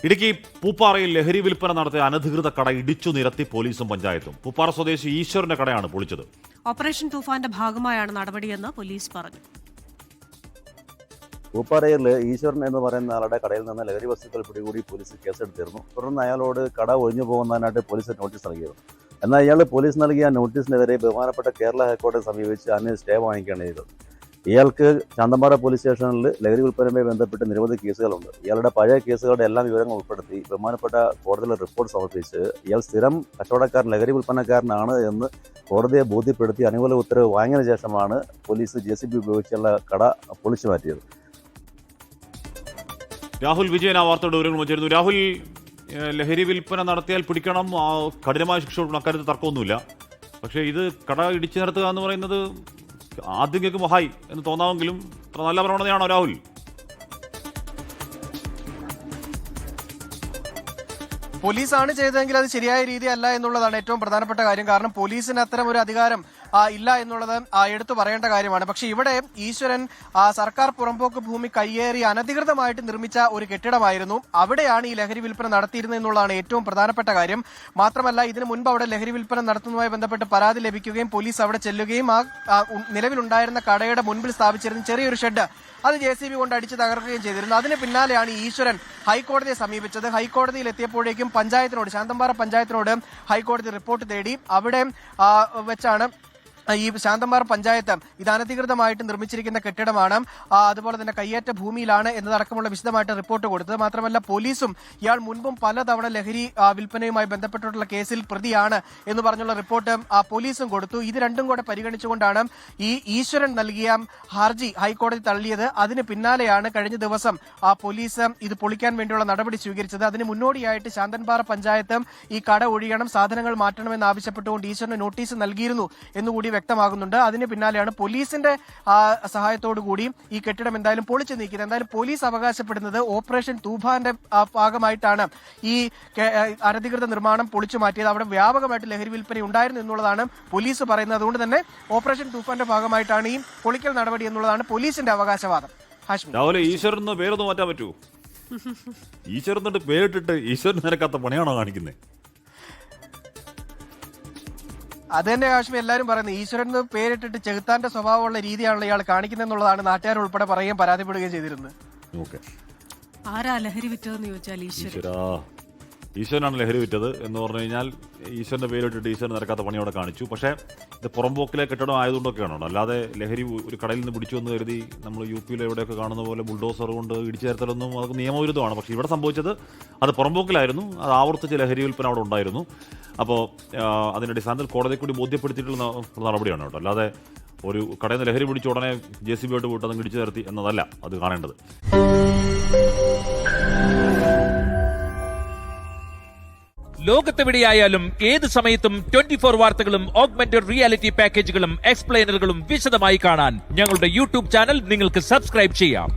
ഇടുക്കി പൂപ്പാറയിൽ ലഹരി വിൽപ്പന നടത്തിയ അനധികൃത കട ഇടിച്ചു നിരത്തി പോലീസും പഞ്ചായത്തും. പൂപ്പാറ സ്വദേശി ഈശ്വറിന്റെ കടയാണ് പൊളിച്ചത്. ഓപ്പറേഷൻ തൂഫാന്റെ ഭാഗമായാണ് നടപടിയെന്ന് പോലീസ് പറഞ്ഞു. പൂപ്പാറയിൽ ഈശ്വരൻ എന്ന് പറയുന്ന ആളുടെ കടയിൽ നിന്ന് ലഹരി വസ്തുക്കൾ പിടികൂടി പോലീസ് കേസെടുത്തിരുന്നു. തുടർന്ന് അയാളോട് കട ഒഴിഞ്ഞു പോകുന്നതിനായിട്ട് പോലീസ് നോട്ടീസ് നൽകിയിരുന്നു. എന്നാൽ ഇയാൾ പോലീസ് നൽകിയ നോട്ടീസിനെതിരെ ബഹുമാനപ്പെട്ട കേരള ഹൈക്കോടതി സമീപിച്ച് അതിന് സ്റ്റേ വാങ്ങിക്കുകയാണ് ചെയ്തത്. ഇയാൾക്ക് ശാന്തമ്പാറ പോലീസ് സ്റ്റേഷനിൽ ലഹരി വിൽപ്പനയുമായി ബന്ധപ്പെട്ട് നിരവധി കേസുകളുണ്ട്. ഇയാളുടെ പഴയ കേസുകളുടെ എല്ലാ വിവരങ്ങൾ ഉൾപ്പെടുത്തി ബഹുമാനപ്പെട്ട കോടതിയിൽ റിപ്പോർട്ട് സമർപ്പിച്ച് ഇയാൾ സ്ഥിരം കച്ചവടക്കാരൻ ലഹരി വിൽപ്പനക്കാരനാണ് എന്ന് കോടതിയെ ബോധ്യപ്പെടുത്തി അനുകൂല ഉത്തരവ് വാങ്ങിയതിനു ശേഷമാണ് പോലീസ് JCB ഉപയോഗിച്ചുള്ള കട പൊളിച്ചു മാറ്റിയത്. രാഹുൽ വിജയൻ ആ വാർത്തയുടെ വിവരങ്ങൾ വച്ചിരുന്നു. രാഹുൽ, ലഹരി വിൽപ്പന നടത്തിയാൽ പിടിക്കണം, കഠിനമായ ശിക്ഷ കൊടുക്കണം, അക്കാര്യത്തിൽ തർക്കമൊന്നുമില്ല. പക്ഷേ ഇത് കട ഇടിച്ചു നിർത്തുക എന്ന് പറയുന്നത് ആദ്യം കേൾക്കുമ്പോൾ ഹായ് എന്ന് തോന്നാമെങ്കിലും അത്ര നല്ല പ്രവണതയാണോ രാഹുൽ? പോലീസാണ് ചെയ്തതെങ്കിൽ അത് ശരിയായ രീതി അല്ല എന്നുള്ളതാണ് ഏറ്റവും പ്രധാനപ്പെട്ട കാര്യം. കാരണം പോലീസിന് അത്തരം ഒരു അധികാരം ഇല്ല എന്നുള്ളത് എടുത്തു പറയേണ്ട കാര്യമാണ്. പക്ഷെ ഇവിടെ ഈശ്വരൻ സർക്കാർ പുറമ്പോക്ക് ഭൂമി കയ്യേറി അനധികൃതമായിട്ട് നിർമ്മിച്ച ഒരു കെട്ടിടമായിരുന്നു. അവിടെയാണ് ഈ ലഹരി വിൽപ്പന നടത്തിയിരുന്നത് എന്നുള്ളതാണ് ഏറ്റവും പ്രധാനപ്പെട്ട കാര്യം. മാത്രമല്ല, ഇതിനു മുൻപ് അവിടെ ലഹരി വിൽപ്പന നടത്തുന്നതുമായി ബന്ധപ്പെട്ട് പരാതി ലഭിക്കുകയും പോലീസ് അവിടെ ചെല്ലുകയും ആ നിലവിലുണ്ടായിരുന്ന കടയുടെ മുൻപിൽ സ്ഥാപിച്ചിരുന്ന ചെറിയൊരു ഷെഡ് അത് JCB കൊണ്ട് അടിച്ച് തകർക്കുകയും ചെയ്തിരുന്നു. അതിന് പിന്നാലെയാണ് ഈശ്വരൻ ഹൈക്കോടതിയെ സമീപിച്ചത്. ഹൈക്കോടതിയിൽ എത്തിയപ്പോഴേക്കും പഞ്ചായത്തിനോട്, ശാന്തമ്പാറ പഞ്ചായത്തിനോട് ഹൈക്കോടതി റിപ്പോർട്ട് തേടി. അവിടെ വെച്ചാണ് ഈ ശാന്തമ്പാറ പഞ്ചായത്ത് ഇത് അനധികൃതമായിട്ട് നിർമ്മിച്ചിരിക്കുന്ന കെട്ടിടമാണ്, അതുപോലെ തന്നെ കയ്യേറ്റ ഭൂമിയിലാണ് എന്നതടക്കമുള്ള വിശദമായിട്ട് റിപ്പോർട്ട് കൊടുത്തത്. മാത്രമല്ല, പോലീസും ഇയാൾ മുൻപും പലതവണ ലഹരി വിൽപ്പനയുമായി ബന്ധപ്പെട്ടിട്ടുള്ള കേസിൽ പ്രതിയാണ് എന്ന് പറഞ്ഞുള്ള റിപ്പോർട്ട് പോലീസും കൊടുത്തു. ഇത് രണ്ടും കൂടെ പരിഗണിച്ചുകൊണ്ടാണ് ഈ ഈശ്വരൻ നൽകിയ ഹർജി ഹൈക്കോടതി തള്ളിയത്. അതിന് പിന്നാലെയാണ് കഴിഞ്ഞ ദിവസം പോലീസ് ഇത് പൊളിക്കാൻ വേണ്ടിയുള്ള നടപടി സ്വീകരിച്ചത്. അതിന് മുന്നോടിയായിട്ട് ശാന്തമ്പാറ പഞ്ചായത്ത് ഈ കട ഒഴിയണം, സാധനങ്ങൾ മാറ്റണമെന്ന് ആവശ്യപ്പെട്ടുകൊണ്ട് ഈശ്വരന് നോട്ടീസ് നൽകിയിരുന്നു എന്നുകൂടി വ്യക്തമാകുന്നുണ്ട്. അതിന് പിന്നാലെയാണ് പോലീസിന്റെ സഹായത്തോടു കൂടി ഈ കെട്ടിടം എന്തായാലും പൊളിച്ചു നീക്കിയത്. എന്തായാലും പോലീസ് അവകാശപ്പെടുന്നത് ഓപ്പറേഷൻ തൂഫാന്റെ ഭാഗമായിട്ടാണ് ഈ അനധികൃത നിർമ്മാണം പൊളിച്ചു മാറ്റിയത്. അവിടെ വ്യാപകമായിട്ട് ലഹരി വിൽപ്പന ഉണ്ടായിരുന്നു എന്നുള്ളതാണ് പോലീസ് പറയുന്നത്. അതുകൊണ്ട് തന്നെ ഓപ്പറേഷൻ തൂഫാന്റെ ഭാഗമായിട്ടാണ് ഈ പൊളിക്കൽ നടപടി എന്നുള്ളതാണ് പോലീസിന്റെ അവകാശവാദം. രാവിലെ ഈശ്വരൻ പേരൊന്നും മാറ്റാൻ പറ്റൂ? ഈശ്വരൻ പേരിട്ടിട്ട് ഈശ്വരൻ നിരക്കാത്ത പണിയാണോ കാണിക്കുന്നത്? അത് തന്നെ കാശ്മീർ എല്ലാവരും പറയുന്നത്. ഈശ്വരൻ പേരിട്ടിട്ട് ചെകുത്താന്റെ സ്വഭാവമുള്ള രീതിയാണല്ലോ ഇയാൾ കാണിക്കുന്നത് എന്നുള്ളതാണ് നാട്ടുകാർ ഉൾപ്പെടെ പറയുകയും പരാതിപ്പെടുകയും ചെയ്തിരുന്നത്. ആരാ ലഹരി വിറ്റതെന്ന് ചോദിച്ചാൽ ഈശ്വരനാണ് ലഹരി വിറ്റത് എന്ന് പറഞ്ഞു കഴിഞ്ഞാൽ ഈശ്വരന്റെ പേരിട്ടിട്ട് ഈശ്വരൻ നിരക്കാത്ത പണിയോടെ കാണിച്ചു. പക്ഷേ ഇത് പുറമ്പോക്കിലെ കെട്ടിടം ആയതുകൊണ്ടൊക്കെയാണോ? അല്ലാതെ ലഹരി ഒരു കടയിൽ നിന്ന് പിടിച്ചു എന്ന് കരുതി നമ്മൾ UP എവിടെയൊക്കെ കാണുന്ന പോലെ ബുൾഡോസർ കൊണ്ട് ഇടിച്ചു ചേർത്തലൊന്നും അതൊക്കെ നിയമവിരുദ്ധമാണ്. പക്ഷേ ഇവിടെ സംഭവിച്ചത് അത് പുറമ്പോക്കിലായിരുന്നു. അത് ആവർത്തിച്ച് ലഹരി വിൽപ്പന അവിടെ ഉണ്ടായിരുന്നു. അപ്പോൾ അതിൻ്റെ അടിസ്ഥാനത്തിൽ കോടതി കൂടി ബോധ്യപ്പെടുത്തിയിട്ടുള്ള നടപടിയാണ് കേട്ടോ. അല്ലാതെ ഒരു കടയിൽ നിന്ന് ലഹരി പിടിച്ച ഉടനെ JCB ആയിട്ട് പോയിട്ട് അതങ്ങ് ഇടിച്ചു ചേർത്തി എന്നതല്ല അത് കാണേണ്ടത്. ലോകത്തെവിടെയായാലും ഏത് സമയത്തും 24 വാർത്തകളും ഓഗ്മെന്റഡ് റിയാലിറ്റി പാക്കേജുകളും എക്സ്പ്ലെയിനറുകളും വിശദമായി കാണാൻ ഞങ്ങളുടെ YouTube ചാനൽ നിങ്ങൾക്ക് സബ്സ്ക്രൈബ് ചെയ്യാം.